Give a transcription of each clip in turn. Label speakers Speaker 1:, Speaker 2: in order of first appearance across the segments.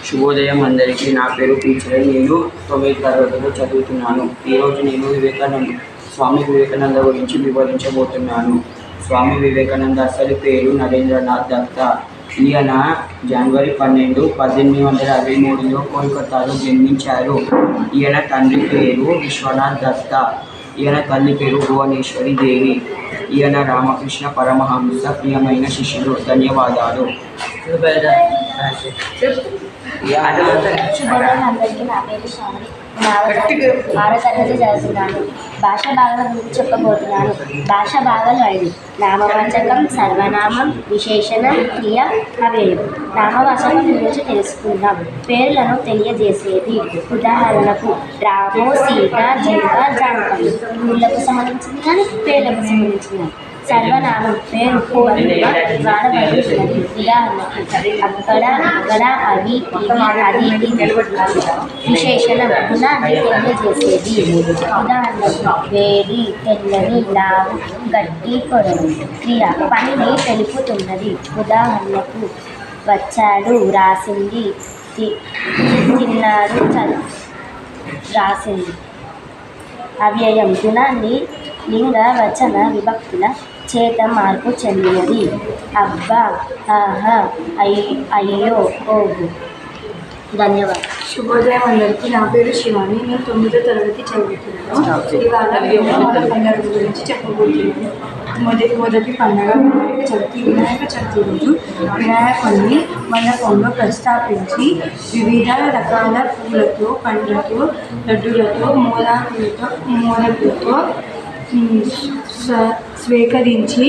Speaker 1: శుభోదయం అందరికీ. నా పేరు పీచర్. నేను 9వ తరగతిలో చదువుతున్నాను. ఈరోజు నేను స్వామి వివేకానంద గురించి వివరించబోతున్నాను. స్వామి వివేకానంద అసలు పేరు నరేంద్రనాథ్ దత్తా. ఈయన జనవరి 12, 1823లో కోల్కతాలో జన్మించారు. ఈయన తండ్రి పేరు విశ్వనాథ్ దత్తా. ఈయన తల్లి పేరు భువనేశ్వరి దేవి. ఈయన రామకృష్ణ పరమహంస ప్రియమైన శిష్యుడు. ధన్యవాదాలు.
Speaker 2: శుభోదయం అందరికీ. నా పేరు స్వామి. 6వ తరగతి చదువుతున్నాను. భాషా భాగాల గురించి చెప్పబోతున్నాను. భాషా భాగాలు 5: నామవాచకం, సర్వనామం, విశేషణం, క్రియ, అవ్యయం. నామవాచకం గురించి తెలుసుకుందాం. పేర్లను తెలియజేసేది. ఉదాహరణకు రాము, సీత, జింక, జానపల్లి. ఊళ్ళకు సంబంధించింది కానీ పేర్లకు సంబంధించింది. సర్వనామం పేరు పూర్వంగా వాడబడుతున్నది. ఉదాహరణకు అక్కడ, ఇక్కడ, అవి, ఇవి, అది, ఇది. విశేషణం గుణాన్ని తెలియజేసేది. ఉదాహరణకు వేడి, తెల్లని, లావు, గట్టి, పొడవు. క్రియ పనిని తెలుపుతున్నది. ఉదాహరణకు వచ్చాడు, రాసింది, తిన్నాడు, రాసింది. అవ్యయం గుణాన్ని లింగ, వచన, విభక్తుల చేత మార్పు చెందినది. అబ్బా, ఆహా, అయ్యో, ఓహో. ధన్యవాదాలు.
Speaker 3: శుభోదయం అందరికీ. నా పేరు శివాని. నేను 9వ తరగతి చదువుతున్నాను. ఇవాళ మన పండుగ గురించి చెప్పబోతున్నాను. మొదటి పండుగ వినాయక చవితి. వినాయక చవితి రోజు వినాయకుడిని మండపంలో ప్రతిష్టాపించి వివిధ రకాల పూలతో, పండ్లతో, లడ్డులతో, మోదకులతో స్వీకరించి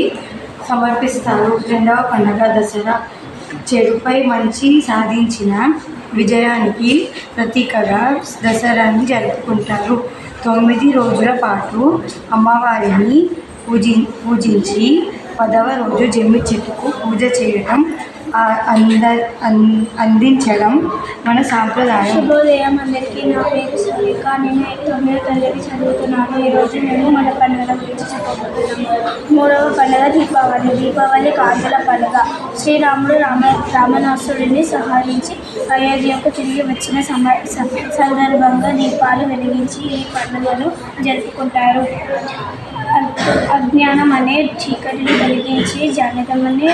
Speaker 3: సమర్పిస్తారు. రెండవ పండుగ దసరా. చెడుపై మంచి సాధించిన విజయానికి ప్రతీకగా దసరాని జరుపుకుంటారు. 9 రోజుల పాటు అమ్మవారిని పూజించి 10వ రోజు జమ్మి చెట్టుకు పూజ చేయడం, అందించడం మన సాంప్రదాయం.
Speaker 2: శుభోదయం అందరికీ. నా పేరు సరిక. నేను 9వ తరగతి చదువుతున్నాను. ఈరోజు మేము మన పండుగల గురించి చెప్పబోతున్నాము. 3వ పండుగ దీపావళి. దీపావళి కాంతుల పండుగ. శ్రీరాముడు రావణాసురుడిని సంహరించి అయోధ్యకు తిరిగి వచ్చిన సందర్భంగా దీపాలు వెలిగించి ఈ పండుగను జరుపుకుంటారు. అజ్ఞానం అనే చీకటిని వెలిగించి జ్ఞానం అనే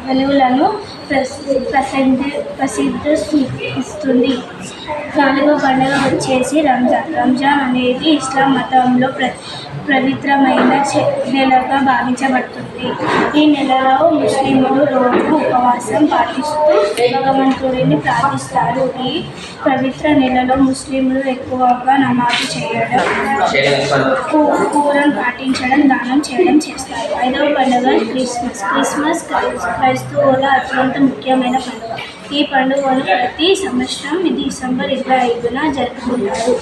Speaker 2: వెలుగులను ప్రసిద్ధిస్తుంది. 4వ పండుగ వచ్చేసి రంజాన్. రంజాన్ అనేది ఇస్లాం మతంలో పవిత్రమైన నెలగా భావించబడుతుంది. ఈ నెలలో ముస్లింలు రోజు ఉపవాసం పాటిస్తూ భగవంతుడిని ప్రార్థిస్తారు. ఈ పవిత్ర నెలలో ముస్లింలు ఎక్కువగా నమాజు చేయడం, ఖురాన్ పాటించడం, దానం చేయడం చేస్తారు. 5వ పండుగ క్రిస్మస్. క్రిస్మస్ క్రైస్తవుల అత్యంత ముఖ్యమైన పండుగ. ఈ పండుగను ప్రతి సంవత్సరం డిసెంబర్ 25న జరుపుకుంటారు.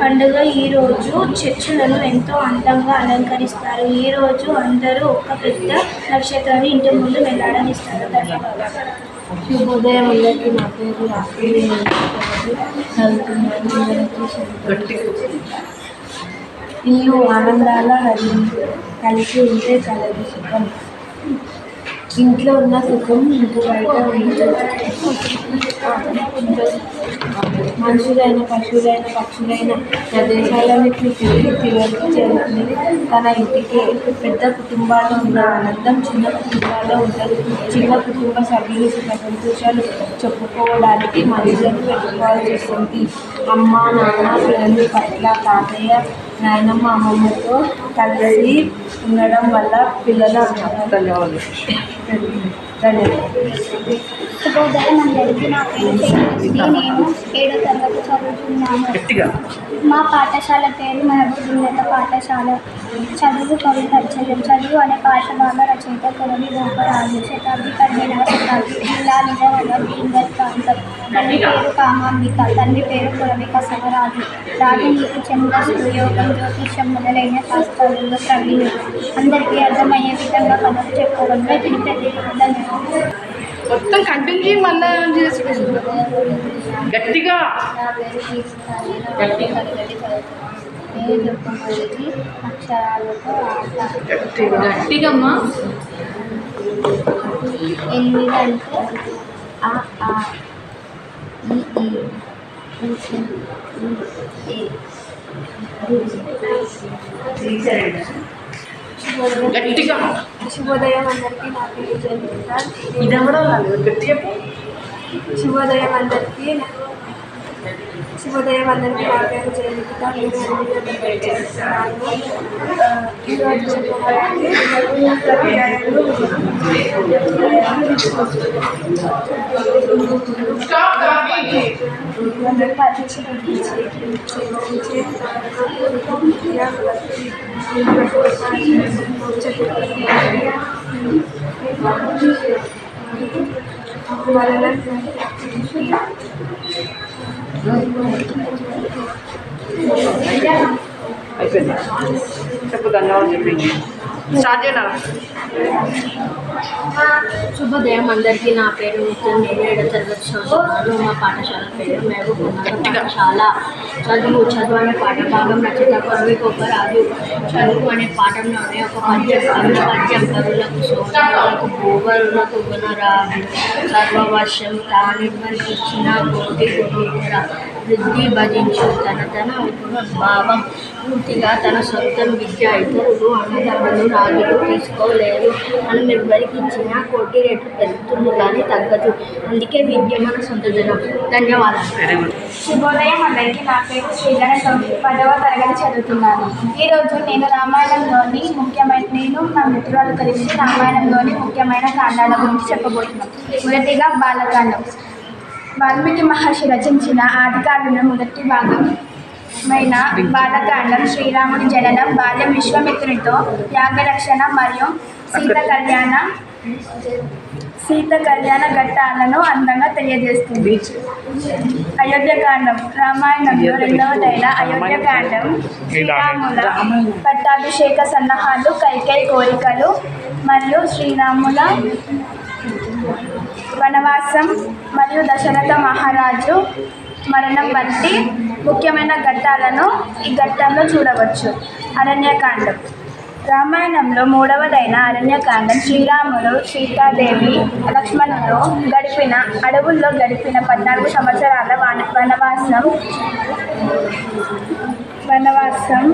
Speaker 2: పండుగ ఈరోజు చర్చిలను ఎంతో అందంగా అలంకరిస్తారు. ఈరోజు అందరూ ఒక పెద్ద నక్షత్రాన్ని ఇంటి ముందు వెళ్లాడనిస్తారు. ధన్యవాదాలు.
Speaker 3: శుభోదయం అందరికీ. నా పేరు ఇల్లు ఆనందాల కలిసి ఉంటే కలదు సుఖం. ఇంట్లో ఉన్న సుఖం ఇంటి బయట మనుషులైన, పశువులైన, పక్షులైన ప్రదేశాలన్నింటినీ తిరిగి చేరుకునేది తన ఇంటికి. పెద్ద కుటుంబాల్లో ఉన్న ఆనందం చిన్న కుటుంబాల్లో ఉండదు. చిన్న కుటుంబ సభ్యులు సుఖ సంతోషాలు చెప్పుకోవడానికి మనుషులను పెట్టుకోవాల్సి వస్తుంది. అమ్మ, నాన్న పిల్లల పట్ల, తాతయ్య, నాయనమ్మ, అమ్మమ్మతో కలిసి ఉండడం వల్ల పిల్లల ధన్యవాదాలు.
Speaker 2: శుభోదయం అందరికీ. నా పేరు తేజస్వి. నేను 7వ తరగతి చదువుతున్నాను. మా పాఠశాల పేరు మహబూబ్ ఉన్నత పాఠశాల. చదువు కవి పరిచయం. చదువు అనే పాఠశాల రచయిత కొరవి గోపరాజు. శతాబ్ది 17వ శతాబ్ది. జిల్లా నిజామాబాద్ భీంగల్ ప్రాంతం. తల్లి పేరు కామాంబిక. తండ్రి పేరు కొరవి కసవరాజు. రాజనీతి, ఛందస్సు, యోగం, జ్యోతిష్యం మొదలైన శాస్త్రాలలో ప్రవీణుడు. అందరికీ అర్థమయ్యే విధంగా కథలు చెప్పుకోవడంలో ఇతని ప్రత్యేకత.
Speaker 3: మొత్తం కంటిన్యూ మళ్ళా గట్టిగా
Speaker 2: అక్షరాలతో
Speaker 3: గట్టిగా
Speaker 2: 8 అంటే ఆ ఈ శుభోదయం అందరికీ. నా పేరు జయంతిక. శుభోదయం అందరికీ. నా పేరు జయంతిక. ఈరోజు
Speaker 4: అయిపోయింది. చెప్పు ధన్యవాదాలు చెప్పింది. స్టార్ట్ చేయనా?
Speaker 3: శుభోదయం అందరికీ. నా పేరు నిత్యం. నేను 7వ తరగతి చదువుతున్నాను. మా పాఠశాల పేరు మహబూబ్ పాఠశాల. చదువు అనే పాఠభాగం రచయిత కవి గోపరాజు. చదువు అనే పాఠంలోనే ఒక పద్యం కరులకు సోదరులకు భూవరులకు గుణరాజు సర్వవర్షం తానిచ్చిన కోటి గురువుర వృద్ధి భజించు తన భావం పూర్తిగా తన సొంతం విద్య ఇతరులు అన్నదమ్ములు రాజులు తీసుకోలేరు. మనం ఎవరికి ఇచ్చినా కోటి రేట్లు పెరుగుతుంది కానీ తగ్గదు. అందుకే విద్య మన సొంత జనం. ధన్యవాదాలు.
Speaker 2: శుభోదయం అందరికీ. నా పేరు శ్రీధర. 10వ తరగతి చదువుతున్నాను. ఈరోజు నేను నా మిత్రులు కలిసి రామాయణంలోని ముఖ్యమైన కాండాల గురించి చెప్పబోతున్నాను. మొదటిగా బాలకాండం. వాల్మీకి మహర్షి రచించిన ఆదికావ్యంలో మొదటి భాగమైన బాలకాండం శ్రీరాముడి జననం, బాల్యం, విశ్వామిత్రునితో యాగరక్షణ మరియు సీత కళ్యాణ ఘట్టాలను అందంగా తెలియజేస్తుంది. అయోధ్యకాండం. రామాయణంలో 2వదైన అయోధ్యకాండం శ్రీరాముల పట్టాభిషేక సన్నాహాలు, కైకేయి కోరికలు మరియు శ్రీరాముల వనవాసం మరియు దశరథ మహారాజు మరణం వంటి ముఖ్యమైన ఘట్టాలను ఈ ఘట్టంలో చూడవచ్చు. అరణ్యకాండం. రామాయణంలో 3వదైన అరణ్యకాండం శ్రీరాములు, సీతాదేవి, లక్ష్మణులు అడవుల్లో గడిపిన 14 సంవత్సరాల వనవాసం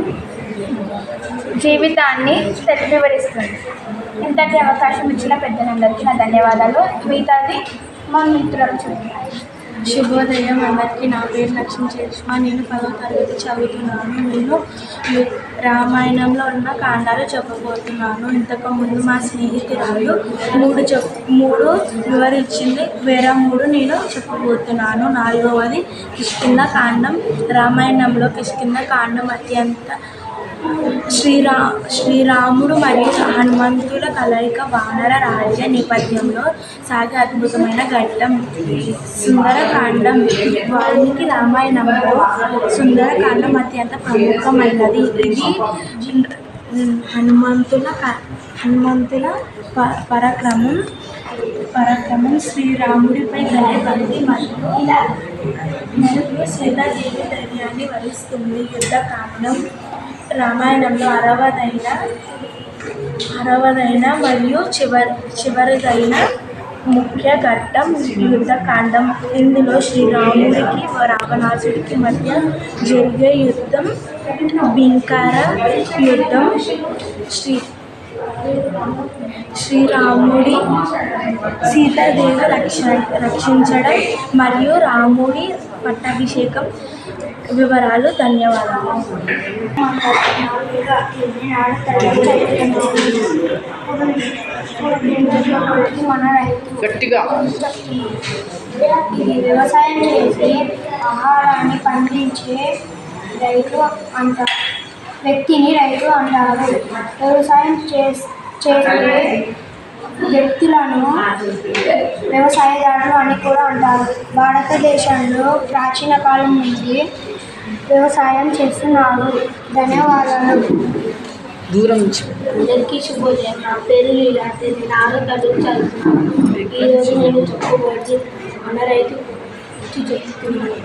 Speaker 2: జీవితాన్ని వివరిస్తుంది. ఇంతటి అవకాశం ఇచ్చిన పెద్దలందరికీ నా ధన్యవాదాలు. మిగతాది మా మిత్రులు చూడాలి.
Speaker 3: శుభోదయం అందరికీ. నా పేరు లక్ష్మీ చేష్మ. నేను 10వ తరగతి చదువుతున్నాను. నేను రామాయణంలో ఉన్న కాండాలు చెప్పబోతున్నాను. ఇంతకుముందు మా స్నేహితురాలు 3 వివరించింది, వేరే 3 నేను చెప్పబోతున్నాను. 4వది కిష్కింధ కాండం. రామాయణంలో కిష్కింధ కాండం అత్యంత శ్రీరాముడు మరియు హనుమంతుల కలయిక వానర రాజ్య నేపథ్యంలో సాగే అద్భుతమైన ఘట్టం సుందరకాండం. వాల్మీకి రామాయణంలో సుందరకాండం అత్యంత ప్రముఖమైనది. ఇది హనుమంతుల పరాక్రమం, శ్రీరాముడిపై గలే భక్తి మరియు సీతాదేవి ధైర్యాన్ని వరిస్తుంది. యుద్ధకాండం. రామాయణంలో 6వదైన మరియు చివరిదైన ముఖ్య ఘట్టం యుద్ధకాండం. ఇందులో శ్రీరాముడికి రావణాసుడికి మధ్య జరిగే యుద్ధం భీకర యుద్ధం. శ్రీరాముడి సీతాదేవి రక్షించడం మరియు రాముడి పట్టాభిషేకం వివరాలు. ధన్యవాదాలు.
Speaker 2: మన రైతు
Speaker 4: గట్టిగా
Speaker 2: ఇది వ్యవసాయం చేసి ఆహారాన్ని పండించే వ్యక్తిని రైతు అంటారు. వ్యవసాయం చేసే వ్యక్తులను వ్యవసాయదారులు అని కూడా అంటారు. భారతదేశంలో ప్రాచీన కాలం నుంచి వ్యవసాయం చేస్తున్నారు. ధన్యవాదాలు.
Speaker 3: అందరికీ శుభోదయం. నా పేరు లీలావతి. నేను 6వ తరగతి చదువుతున్నాను. ఈరోజు నేను చెప్పబోయేది మన రైతు గురించి చెప్తున్నాను.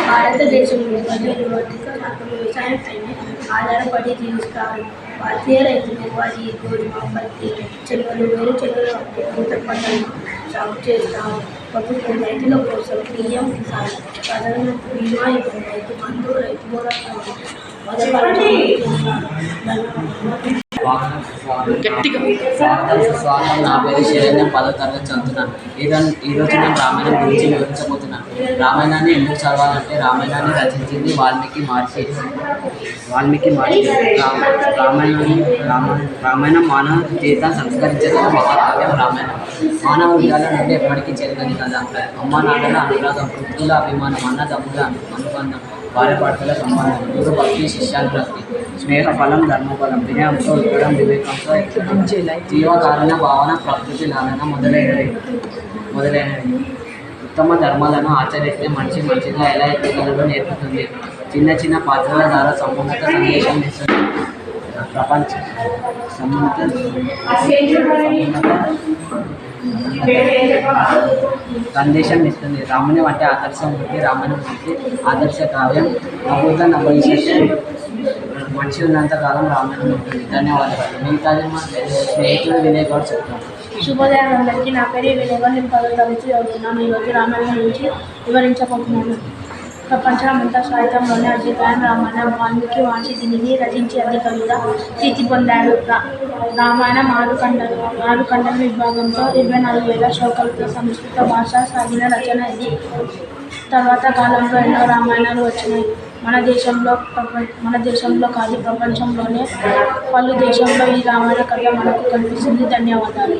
Speaker 3: భారతదేశంలో ప్రజలు అధిక శాతం వ్యవసాయంపైనే ఆధారపడి జీవిస్తారు. భారతీయ రైతులు వారి గోధుమ, పత్తి, శనగలు, వేరుశనగలు వంటి ఇతర పంటలు చేస్తాము ప్రభుత్వం రైతుల కోసం పిఎం కిసాన్ ప్రధానమంత్రి బీమా యోజన రైతు బంధు రైతు భరోసా
Speaker 1: స్వాగతం. నా పేరు శరణ్యం, 10వ తరగతి చదువుతున్నాను. ఈరోజు నేను రామాయణం గురించి వివరించబోతున్నాను. రామాయణాన్ని ఎందుకు చదవాలంటే రామాయణాన్ని రచించింది వాల్మీకి మహర్షి. రామాయణం మానవ జీవితాన్ని సంస్కరించేందుకు మహాకావ్యం. రామాయణం మానవ విధాల నుండి ఎప్పటికీ చెరగని కదా. అమ్మ నాన్నల అనురాగం, వృద్ధుల అభిమానం, అన్నదమ్ముల అనుబంధం, భార్య భర్తల సంబంధం, గురు భక్తి శిష్యానుభక్తి, స్నేహ ఫలం ధర్మఫలం, వినయంతో ఇవ్వడం, వివేకంతో జీవకారణ భావన, ప్రకృతి లాలన మొదలైనవి. ఉత్తమ ధర్మాలను ఆచరిస్తే మనిషి మంచిగా ఎలా ఎదగలడో నేర్పుతుంది. చిన్న చిన్న పాత్రల ద్వారా సమున్నత సందేశం ఇస్తుంది. సందేశం ఇస్తుంది. రాముని వంటి ఆదర్శం ఉంది. రామాయణం వంటి ఆదర్శ కావ్యం అభూత నభవిష్యత్తు. మనిషి ఉన్నంతకాలం రామాయణం ఉంటుంది. ధన్యవాదాలు. మిగతాది మా స్నేహితులు వినయ్ గౌడ్ చెప్తాను.
Speaker 3: శుభోదయం అందరికీ. నా పేరు వినయ్ గౌడ్. నేను 10వ తరగతి చదువుతున్నాను. ఈరోజు రామాయణం గురించి వివరించబోతున్నాను. ప్రపంచమంతా సాహిత్యంలోనే అద్భుతమైన రామాయణం. వాల్మీకి మహర్షి దీనిని రచించి అధిక కవిత కీర్తి పొందాడు. రామాయణం 6 ఖండల విభాగంతో 24,000 శ్లోకాలతో సంస్కృత భాష సాగిన రచన ఇది. తర్వాత కాలంలో ఎన్నో రామాయణాలు వచ్చినాయి. మన దేశంలో కాదు, ప్రపంచంలోనే పలు దేశంలో ఈ రామాయణ కథ మనకు కనిపిస్తుంది. ధన్యవాదాలు.